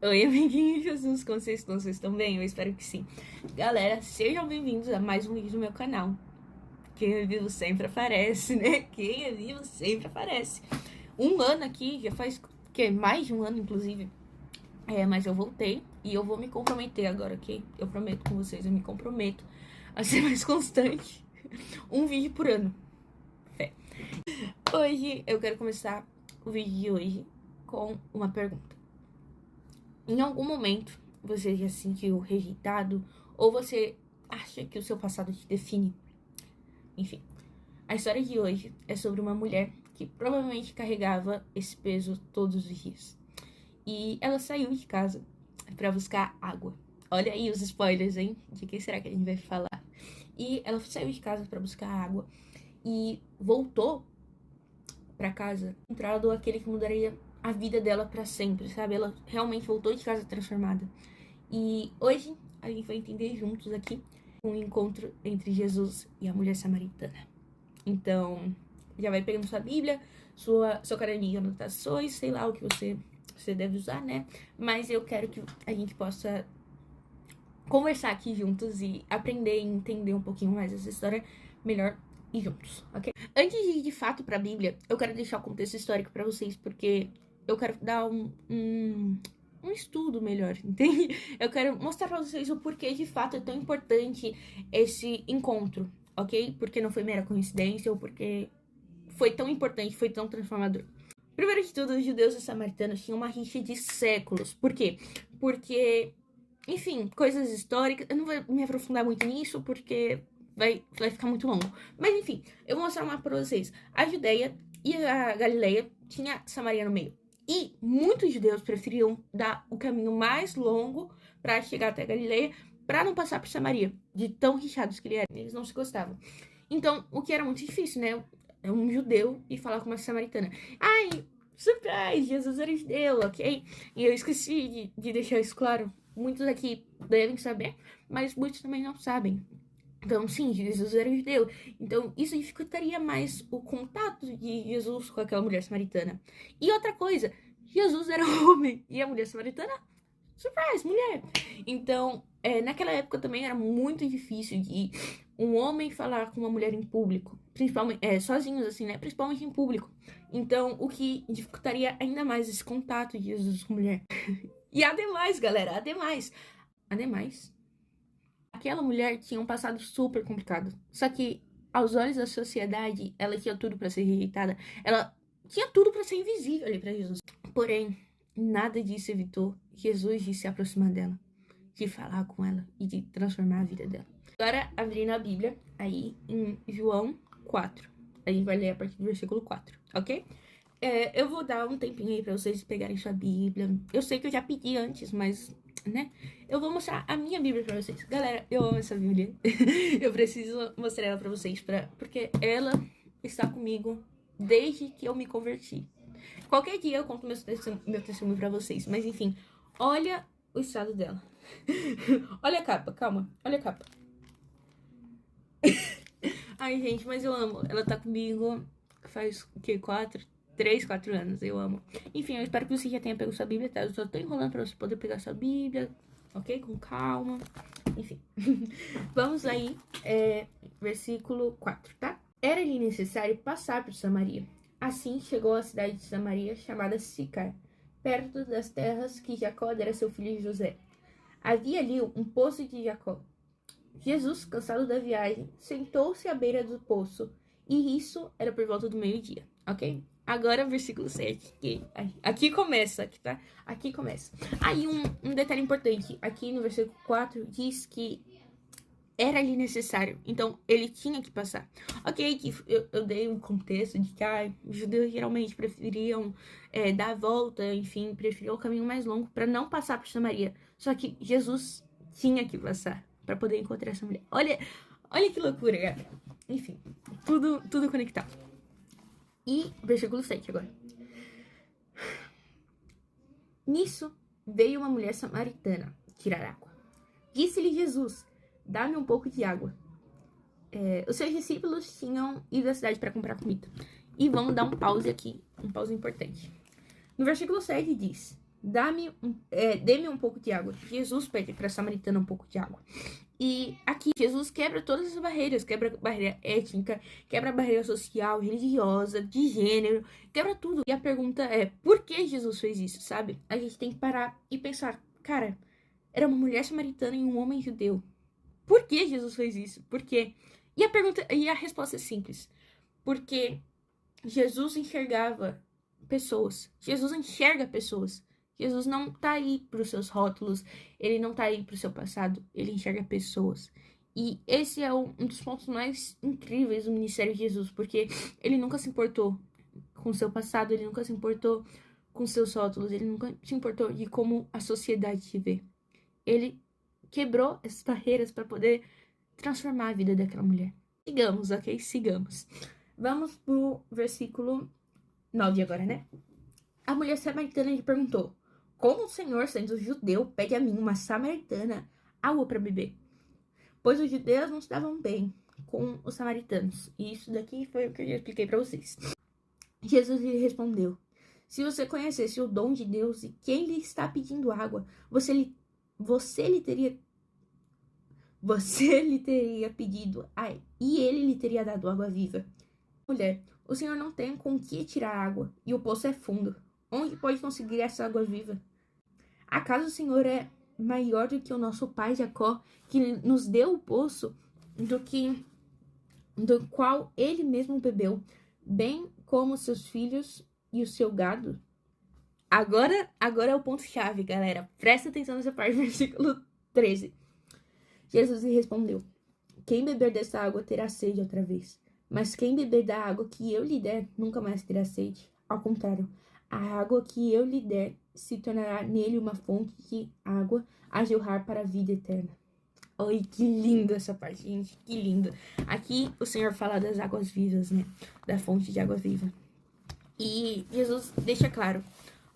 Oi, amiguinho Jesus, como vocês estão? Vocês estão bem? Eu espero que sim. Galera, sejam bem-vindos a mais um vídeo do meu canal. Quem é vivo sempre aparece, né? Quem é vivo sempre aparece. Um ano aqui, já faz, mais de um ano, inclusive. Mas eu voltei e eu vou me comprometer agora, ok? Eu prometo com vocês, eu me comprometo a ser mais constante. Um vídeo por ano. Fé. Hoje, eu quero começar o vídeo de hoje com uma pergunta. Em algum momento, você já se sentiu rejeitado ou você acha que o seu passado te define? Enfim, a história de hoje é sobre uma mulher que provavelmente carregava esse peso todos os dias. E ela saiu de casa para buscar água. Olha aí os spoilers, hein? De quem será que a gente vai falar? E ela saiu de casa para buscar água e voltou para casa encontrado aquele que mudaria a vida dela para sempre, sabe? Ela realmente voltou de casa transformada. E hoje a gente vai entender juntos aqui um encontro entre Jesus e a mulher samaritana. Então, já vai pegando sua Bíblia, seu caderninho de anotações, sei lá o que você deve usar, né? Mas eu quero que a gente possa conversar aqui juntos e aprender e entender um pouquinho mais essa história melhor e juntos, ok? Antes de ir de fato pra Bíblia, eu quero deixar o contexto histórico pra vocês, porque eu quero dar um estudo melhor, entende? Eu quero mostrar pra vocês o porquê de fato é tão importante esse encontro, ok? Porque não foi mera coincidência ou porque foi tão importante, foi tão transformador. Primeiro de tudo, os judeus e samaritanos tinham uma rixa de séculos. Por quê? Porque, enfim, coisas históricas. Eu não vou me aprofundar muito nisso porque vai ficar muito longo. Mas, enfim, eu vou mostrar uma pra vocês. A Judéia e a Galileia tinha Samaria no meio. E muitos judeus preferiam dar o caminho mais longo para chegar até a Galileia, para não passar por Samaria, de tão richados que eles eram. Eles não se gostavam. Então, o que era muito difícil, né? É um judeu e falar com uma samaritana. Ai, surprise, Jesus era judeu, ok? E eu esqueci de deixar isso claro. Muitos aqui devem saber, mas muitos também não sabem. Então, sim, Jesus era judeu. Então, isso dificultaria mais o contato de Jesus com aquela mulher samaritana. E outra coisa, Jesus era homem e a mulher samaritana, surprise, mulher. Então, naquela época também era muito difícil de um homem falar com uma mulher em público. Principalmente, sozinhos assim, né? Principalmente em público. Então, o que dificultaria ainda mais esse contato de Jesus com mulher. E ademais, galera, ademais, aquela mulher tinha um passado super complicado. Só que, aos olhos da sociedade, ela tinha tudo pra ser rejeitada. Ela tinha tudo pra ser invisível ali pra Jesus. Porém, nada disso evitou Jesus de se aproximar dela, de falar com ela e de transformar a vida dela. Agora, abrindo a Bíblia, aí em João 4. A gente vai ler a partir do versículo 4, ok? Eu vou dar um tempinho aí pra vocês pegarem sua Bíblia. Eu sei que eu já pedi antes, mas, né? Eu vou mostrar a minha Bíblia pra vocês. Galera, eu amo essa Bíblia. Eu preciso mostrar ela pra vocês, porque ela está comigo desde que eu me converti. Qualquer dia eu conto meu testemunho pra vocês. Mas, enfim, olha o estado dela. Olha a capa, calma. Olha a capa. Ai, gente, mas eu amo. Ela tá comigo faz, o quê? 3, 4 anos. Eu amo. Enfim, eu espero que você já tenha pego sua Bíblia, tá? Eu só tô enrolando pra você poder pegar sua Bíblia, ok? Com calma. Enfim. Vamos aí, versículo 4, tá? Era-lhe necessário passar por Samaria. Assim chegou à cidade de Samaria, chamada Sicar, perto das terras que Jacó dera a seu filho José. Havia ali um poço de Jacó. Jesus, cansado da viagem, sentou-se à beira do poço, e isso era por volta do meio-dia, ok? Agora, versículo 7, que aqui começa, aqui, tá? Aqui começa. Aí, um detalhe importante, aqui no versículo 4, diz que era-lhe necessário, então ele tinha que passar. Ok, que eu dei um contexto de que os judeus geralmente preferiam dar a volta, enfim, preferiam o caminho mais longo para não passar por Samaria. Só que Jesus tinha que passar para poder encontrar essa mulher. Olha que loucura, galera. Enfim, tudo conectado. E versículo 7 agora. Nisso veio uma mulher samaritana tirar água. Disse-lhe Jesus: dá-me um pouco de água. Os seus discípulos tinham ido à cidade para comprar comida. E vamos dar um pause aqui, um pause importante. No versículo 7 diz: dê-me um pouco de água. Jesus pede para a samaritana um pouco de água. E aqui, Jesus quebra todas as barreiras, quebra a barreira étnica, quebra a barreira social, religiosa, de gênero, quebra tudo. E a pergunta é, por que Jesus fez isso, sabe? A gente tem que parar e pensar, cara, era uma mulher samaritana e um homem judeu. Por que Jesus fez isso? Por quê? E a resposta é simples. Porque Jesus enxergava pessoas. Jesus enxerga pessoas. Jesus não tá aí para os seus rótulos, ele não tá aí para o seu passado, ele enxerga pessoas. E esse é um dos pontos mais incríveis do ministério de Jesus, porque ele nunca se importou com o seu passado, ele nunca se importou com seus rótulos, ele nunca se importou de como a sociedade te vê. Ele quebrou essas barreiras para poder transformar a vida daquela mulher. Sigamos, ok? Sigamos. Vamos pro versículo 9 agora, né? A mulher samaritana lhe perguntou, como o Senhor, sendo judeu, pede a mim, uma samaritana, água para beber? Pois os judeus não se davam bem com os samaritanos. E isso daqui foi o que eu já expliquei para vocês. Jesus lhe respondeu, se você conhecesse o dom de Deus e quem lhe está pedindo água, você lhe teria pedido, e ele lhe teria dado água viva. Mulher, o Senhor não tem com que tirar água, e o poço é fundo. Onde pode conseguir essa água viva? Acaso o Senhor é maior do que o nosso pai Jacó, que nos deu o poço do qual ele mesmo bebeu, bem como seus filhos e o seu gado? Agora é o ponto-chave, galera. Presta atenção nessa parte do versículo 13. Jesus lhe respondeu, quem beber dessa água terá sede outra vez, mas quem beber da água que eu lhe der nunca mais terá sede. Ao contrário, a água que eu lhe der se tornará nele uma fonte de água a jorrar para a vida eterna. Oi, que lindo essa parte, gente, que lindo. Aqui o Senhor fala das águas vivas, né? Da fonte de água viva. E Jesus deixa claro,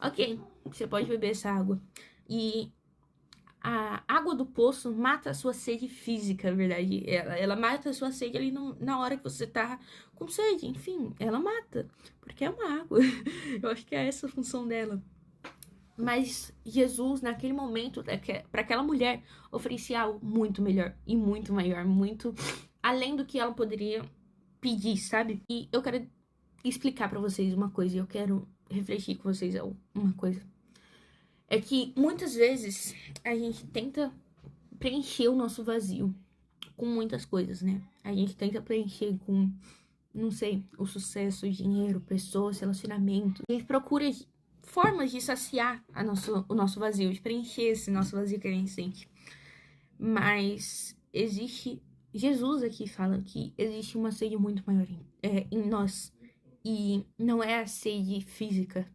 ok, você pode beber essa água. E a água do poço mata a sua sede física, na verdade. Ela mata a sua sede ali na hora que você tá com sede. Enfim, ela mata, porque é uma água. Eu acho que é essa a função dela. Mas Jesus, naquele momento, para aquela mulher, oferecia algo muito melhor e muito maior, muito além do que ela poderia pedir, sabe? E eu quero explicar para vocês uma coisa, eu quero refletir com vocês uma coisa. É que muitas vezes a gente tenta preencher o nosso vazio com muitas coisas, né? A gente tenta preencher com, não sei, o sucesso, o dinheiro, pessoas, relacionamento. A gente procura formas de saciar o nosso vazio, de preencher esse nosso vazio que a gente sente. Mas existe, Jesus aqui fala que existe uma sede muito maior em nós. E não é a sede física.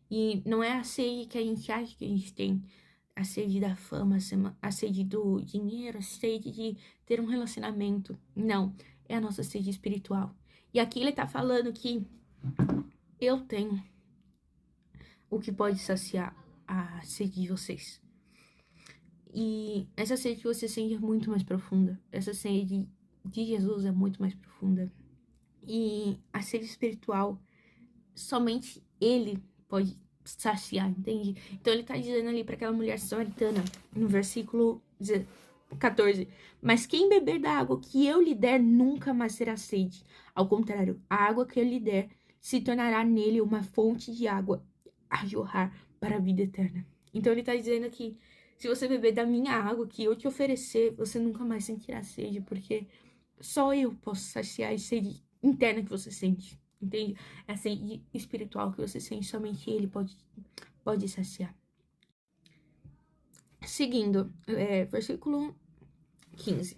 E não é a sede que a gente acha que a gente tem. A sede da fama, a sede do dinheiro, a sede de ter um relacionamento. Não, é a nossa sede espiritual. E aqui ele tá falando que eu tenho o que pode saciar a sede de vocês. E essa sede que você sente é muito mais profunda. Essa sede de Jesus é muito mais profunda. E a sede espiritual, somente ele pode saciar, entende? Então ele tá dizendo ali para aquela mulher samaritana, no versículo 14, mas quem beber da água que eu lhe der nunca mais terá sede. Ao contrário, a água que eu lhe der se tornará nele uma fonte de água a jorrar para a vida eterna. Então ele tá dizendo que se você beber da minha água que eu te oferecer, você nunca mais sentirá sede, porque só eu posso saciar a sede interna que você sente, entende? A sede espiritual que você sente, somente ele pode saciar. Seguindo, versículo 15.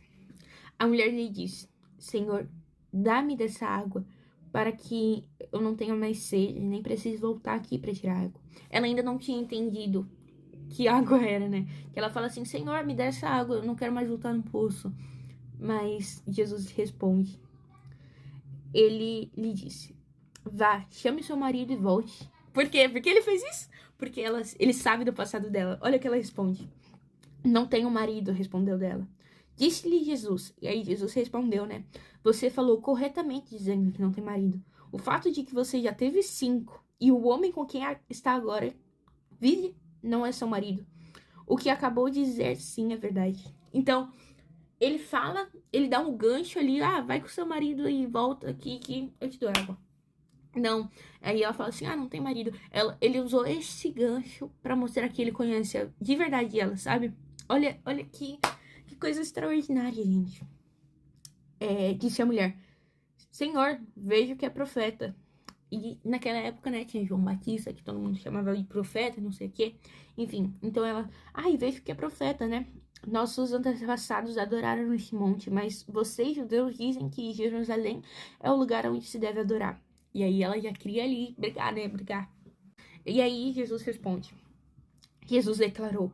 A mulher lhe disse, Senhor, dá-me dessa água para que eu não tenha mais sede, nem precise voltar aqui para tirar água. Ela ainda não tinha entendido que água era, né? Que ela fala assim, Senhor, me dá essa água, eu não quero mais voltar no poço. Mas Jesus responde. Ele lhe disse, vá, chame seu marido e volte. Por quê? Por que ele fez isso? Porque ele sabe do passado dela. Olha o que ela responde. Não tenho marido, respondeu dela. Disse-lhe Jesus, e aí Jesus respondeu, né? Você falou corretamente dizendo que não tem marido. O fato de que você já teve 5 e o homem com quem está agora Vide, não é seu marido. O que acabou de dizer, sim, é verdade. Então, ele fala, ele dá um gancho ali, vai com seu marido e volta aqui que eu te dou água. Não, aí ela fala assim, não tem marido. Ele usou esse gancho pra mostrar que ele conhece de verdade ela, sabe? Olha que coisa extraordinária, gente. Disse a mulher, Senhor, vejo que é profeta. E naquela época, né, tinha João Batista, que todo mundo chamava de profeta, não sei o quê. Enfim, então ela, vejo que é profeta, né? Nossos antepassados adoraram nesse monte, mas vocês, judeus, dizem que Jerusalém é o lugar onde se deve adorar. E aí ela já queria ali brigar, né? Brigar. E aí Jesus responde. Jesus declarou,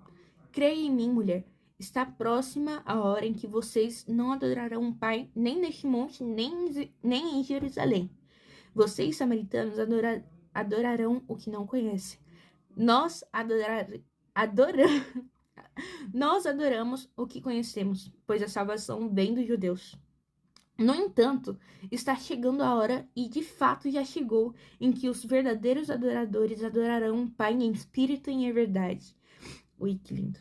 creia em mim, mulher. Está próxima a hora em que vocês não adorarão o Pai, nem neste monte, nem em Jerusalém. Vocês, samaritanos, adorarão o que não conhecem. Nós Nós adoramos o que conhecemos, pois a salvação vem dos judeus. No entanto, está chegando a hora, e de fato já chegou, em que os verdadeiros adoradores adorarão o Pai em espírito e em verdade. Ui, que lindo.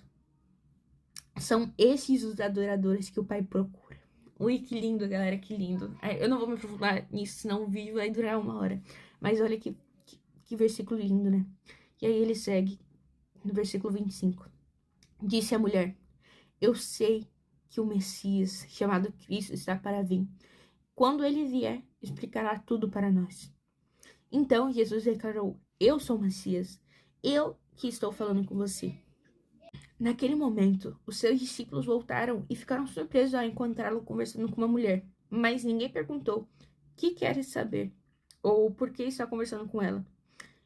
São esses os adoradores que o Pai procura. Ui, que lindo, galera, que lindo. Eu não vou me aprofundar nisso, senão o vídeo vai durar 1 hora. Mas olha que versículo lindo, né? E aí ele segue no versículo 25. Disse a mulher, eu sei que o Messias, chamado Cristo, está para vir. Quando ele vier, explicará tudo para nós. Então Jesus declarou, eu sou o Messias, eu que estou falando com você. Naquele momento, os seus discípulos voltaram e ficaram surpresos ao encontrá-lo conversando com uma mulher. Mas ninguém perguntou, que queres saber? Ou por que está conversando com ela?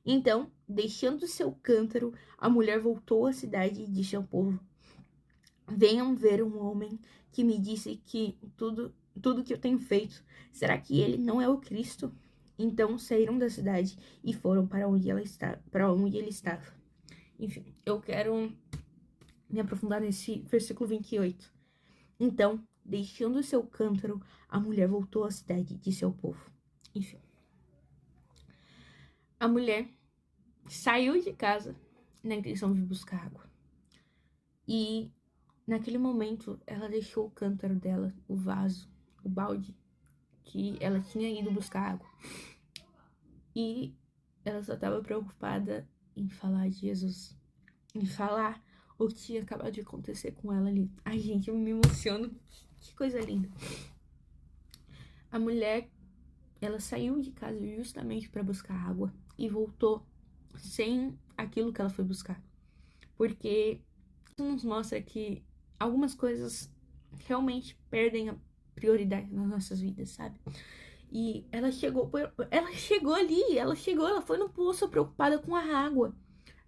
Então, deixando seu cântaro, a mulher voltou à cidade e disse ao povo, venham ver um homem que me disse que tudo que eu tenho feito. Será que ele não é o Cristo? Então saíram da cidade e foram para onde ele estava. Enfim, eu quero me aprofundar nesse versículo 28. Então, deixando seu cântaro, a mulher voltou à cidade e disse ao povo. Enfim. A mulher saiu de casa na intenção de buscar água. E naquele momento, ela deixou o cântaro dela, o vaso, o balde, que ela tinha ido buscar água. E ela só estava preocupada em falar de Jesus, em falar o que tinha acabado de acontecer com ela ali. Ai, gente, eu me emociono. Que coisa linda. A mulher, ela saiu de casa justamente para buscar água e voltou sem aquilo que ela foi buscar. Porque isso nos mostra que algumas coisas realmente perdem a prioridade nas nossas vidas, sabe? E ela chegou ali, ela foi no poço preocupada com a água,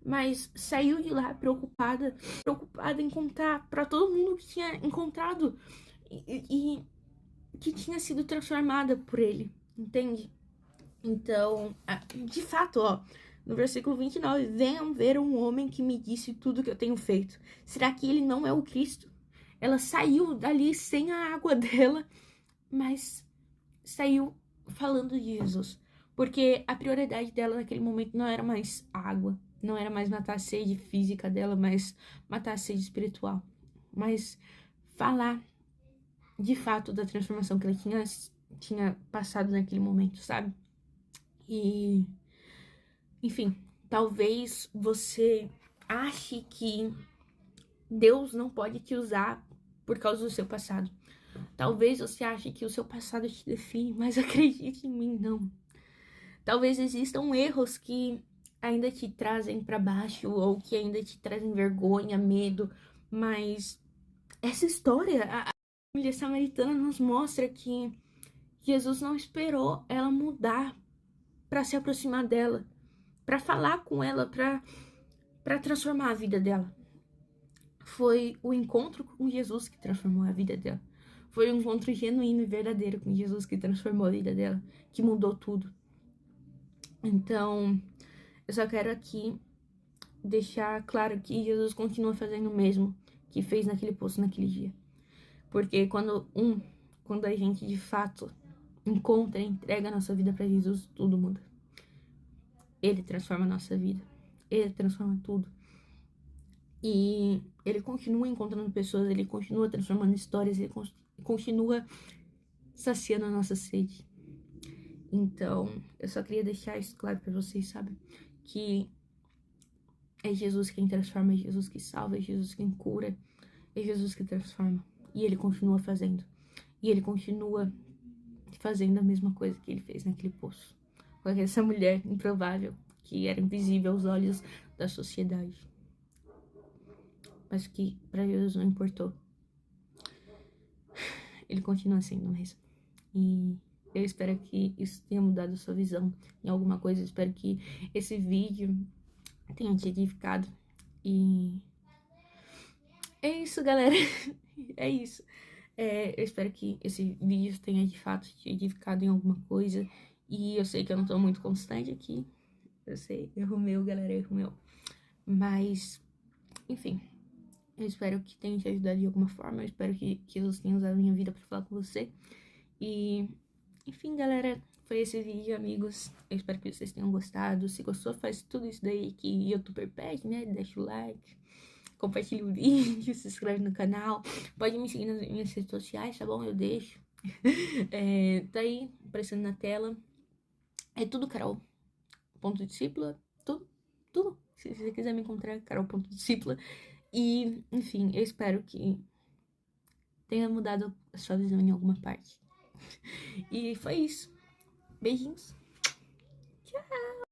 mas saiu de lá preocupada em contar para todo mundo que tinha encontrado e que tinha sido transformada por ele, entende? Então, de fato, no versículo 29, venham ver um homem que me disse tudo que eu tenho feito. Será que ele não é o Cristo? Ela saiu dali sem a água dela, mas saiu falando de Jesus. Porque a prioridade dela naquele momento não era mais água, não era mais matar a sede física dela, mas matar a sede espiritual. Mas falar de fato da transformação que ela tinha passado naquele momento, sabe? E, enfim, talvez você ache que Deus não pode te usar por causa do seu passado. Talvez você ache que o seu passado te define, mas acredite em mim, não. Talvez existam erros que ainda te trazem para baixo ou que ainda te trazem vergonha, medo, mas essa história, a mulher samaritana nos mostra que Jesus não esperou ela mudar para se aproximar dela, para falar com ela, para transformar a vida dela. Foi o encontro com Jesus que transformou a vida dela. Foi um encontro genuíno e verdadeiro com Jesus que transformou a vida dela, que mudou tudo. Então, eu só quero aqui deixar claro que Jesus continua fazendo o mesmo que fez naquele poço naquele dia. Porque quando a gente de fato encontra e entrega a nossa vida para Jesus, tudo muda. Ele transforma a nossa vida. Ele transforma tudo. E ele continua encontrando pessoas, ele continua transformando histórias, ele continua saciando a nossa sede. Então, eu só queria deixar isso claro pra vocês, sabe? Que é Jesus quem transforma, é Jesus que salva, é Jesus quem cura, é Jesus que transforma. E ele continua fazendo. E ele continua fazendo a mesma coisa que ele fez naquele poço. Com essa mulher improvável, que era invisível aos olhos da sociedade. Mas que pra Jesus não importou. Ele continua sendo mesmo. E eu espero que isso tenha mudado a sua visão em alguma coisa. Eu espero que esse vídeo tenha te edificado. E é isso, galera. É isso. Eu espero que esse vídeo tenha de fato te edificado em alguma coisa. E eu sei que eu não tô muito constante aqui. Eu sei, erro meu, galera, erro meu. Mas, enfim. Eu espero que tenha te ajudado de alguma forma. Eu espero que Jesus tenha usado a minha vida pra falar com você. E, enfim, galera, foi esse vídeo, amigos. Eu espero que vocês tenham gostado. Se gostou, faz tudo isso daí que YouTuber pede, né? Deixa o like, compartilha o vídeo, se inscreve no canal. Pode me seguir nas minhas redes sociais, tá bom? Eu deixo. Tá aí, aparecendo na tela. É tudo Carol.discípula. Tudo. Se você quiser me encontrar, Carol.discípula. E, enfim, eu espero que tenha mudado a sua visão em alguma parte. E foi isso. Beijinhos. Tchau.